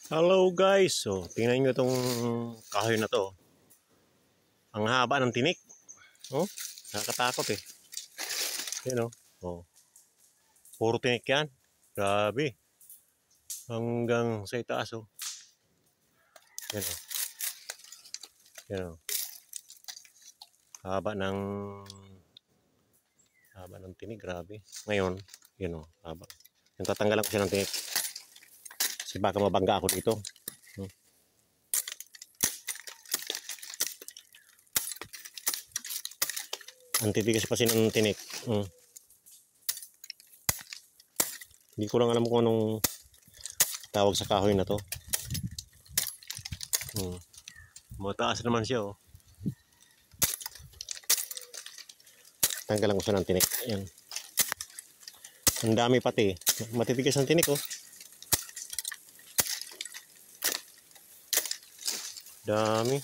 Hello guys, so tingnan nyo itong kahoy na to. Ang haba ng tinik. Oh, nakakatakot eh. Yan oh. Puro tinik yan. Grabe. Hanggang sa itaas oh. Yan oh. Yan oh. Haba ng tinik, grabe. Ngayon, yan oh, haba. Yung tatanggalan ko siya ng tinik. Kasi baka mabangga ako dito. Ang titigas kasi ng tinik. Hindi ko lang alam kung anong tawag sa kahoy na to. Mataas naman siya oh. Tanggalan ko siya ng tinik. Ayan. Ang dami pati. Matitigas ang tinik oh. Dami.